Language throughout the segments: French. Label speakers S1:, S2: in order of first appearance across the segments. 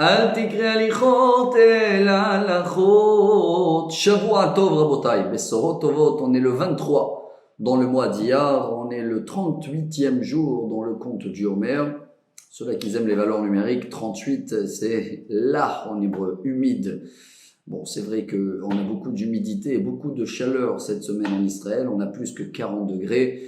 S1: אל תקרא הליכות אלא הלכות. Shavua Tov Rabotai, Bessorot Tovot, on est le 23 dans le mois d'Iyar, on est le 38e jour dans le conte du Homer. Ceux-là qui aiment les valeurs numériques, 38 c'est là en hébreu, humide. Bon, c'est vrai qu'on a beaucoup d'humidité et beaucoup de chaleur cette semaine en Israël, on a plus que 40 degrés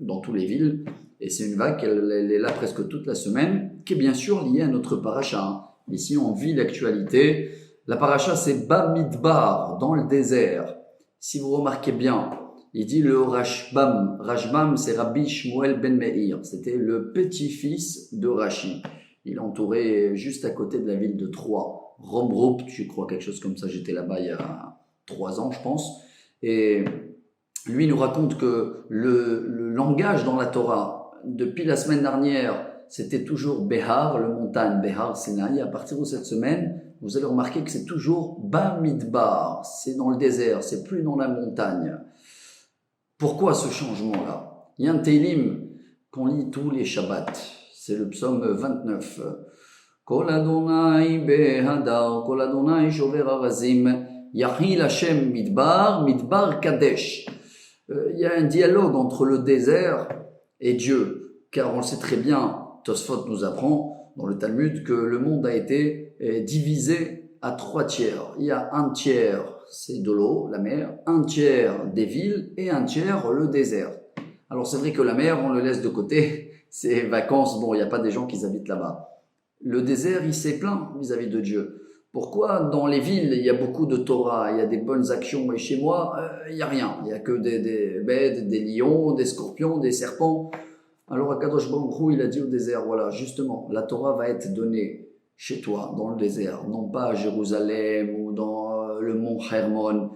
S1: dans toutes les villes. Et c'est une vague, elle est là presque toute la semaine, qui est bien sûr liée à notre paracha. Ici, on vit l'actualité. La paracha, c'est Bamidbar, dans le désert. Si vous remarquez bien, il dit le Rashbam. Rashbam, c'est Rabbi Shmuel ben Meir. C'était le petit-fils de Rashi. Il est entouré juste à côté de la ville de Troie. Romrup, je crois, quelque chose comme ça. J'étais là-bas il y a 3 ans, je pense. Et lui nous raconte que le langage dans la Torah, depuis la semaine dernière, c'était toujours Behar, le montagne, Behar Sinaï. À partir de cette semaine, vous allez remarquer que c'est toujours Bamidbar, c'est dans le désert, c'est plus dans la montagne. Pourquoi ce changement-là? Il y a un Télim qu'on lit tous les Shabbats, c'est le psaume 29. Kol Adonai behadar, Kol Adonai shover harazim, Yachil Hashem midbar, midbar kadesh. Il y a un dialogue entre le désert et Dieu, car on le sait très bien, Tosfot nous apprend dans le Talmud que le monde a été divisé à 3 tiers. Il y a un tiers, c'est de l'eau, la mer, un tiers des villes et un tiers le désert. Alors c'est vrai que la mer, on le laisse de côté, c'est vacances, bon, il n'y a pas des gens qui habitent là-bas. Le désert, il s'est plaint vis-à-vis de Dieu. Pourquoi dans les villes, il y a beaucoup de Torah, il y a des bonnes actions, et chez moi, il n'y a rien. Il n'y a que des bêtes, des lions, des scorpions, des serpents. Alors Akadosh Baruch Hu, il a dit au désert, voilà, justement, la Torah va être donnée chez toi, dans le désert, non pas à Jérusalem ou dans le mont Hermon,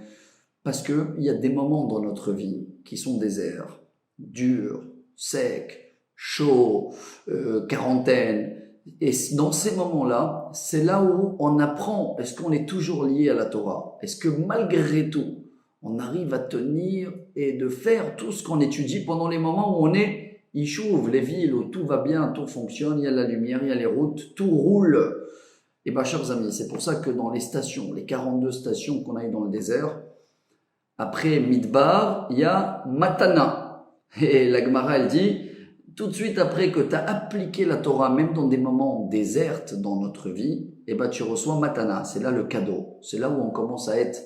S1: parce qu'il y a des moments dans notre vie qui sont déserts, durs, secs, chauds, quarantaine. Et dans ces moments-là, c'est là où on apprend, est-ce qu'on est toujours lié à la Torah? Est-ce que malgré tout, on arrive à tenir et de faire tout ce qu'on étudie pendant les moments où on est Yishuv, les villes où tout va bien, tout fonctionne, il y a la lumière, il y a les routes, tout roule. Et bien, chers amis, c'est pour ça que dans les stations, les 42 stations qu'on a eues dans le désert, après Midbar, il y a Matana. Et la Gemara, elle dit, tout de suite après que tu as appliqué la Torah, même dans des moments déserts dans notre vie, et ben tu reçois Matana. C'est là le cadeau. C'est là où on commence à être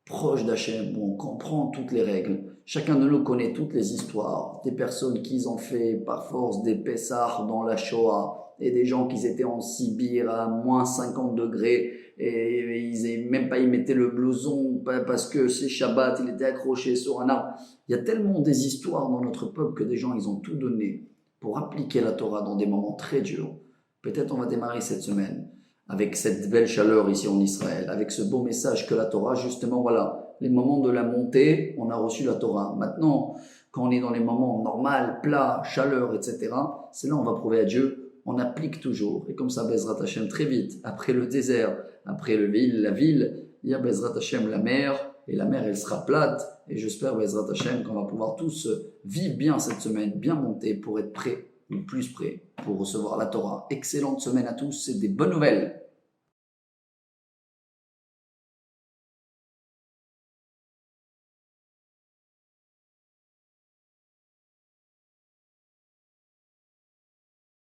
S1: proche d'Hachem, où on comprend toutes les règles. Chacun de nous connaît toutes les histoires, des personnes qui ont fait par force des Pessah dans la Shoah, et des gens qui étaient en Sibire à moins 50 degrés, et ils mettaient le blouson parce que c'est Shabbat, il était accroché sur un arbre. Il y a tellement des histoires dans notre peuple que des gens, ils ont tout donné pour appliquer la Torah dans des moments très durs. Peut-être on va démarrer cette semaine avec cette belle chaleur ici en Israël, avec ce beau message que la Torah, justement, voilà, les moments de la montée, on a reçu la Torah. Maintenant, quand on est dans les moments normaux, plats, chaleur, etc., c'est là où on va prouver à Dieu, on applique toujours. Et comme ça, Bezrat Hashem, très vite, après le désert, après la ville, il y a Bezrat Hashem, la mer, et la mer, elle sera plate. Et j'espère, Bezrat Hashem, qu'on va pouvoir tous vivre bien cette semaine, bien monter pour être prêts, ou plus prêts, pour recevoir la Torah. Excellente semaine à tous, c'est des bonnes nouvelles.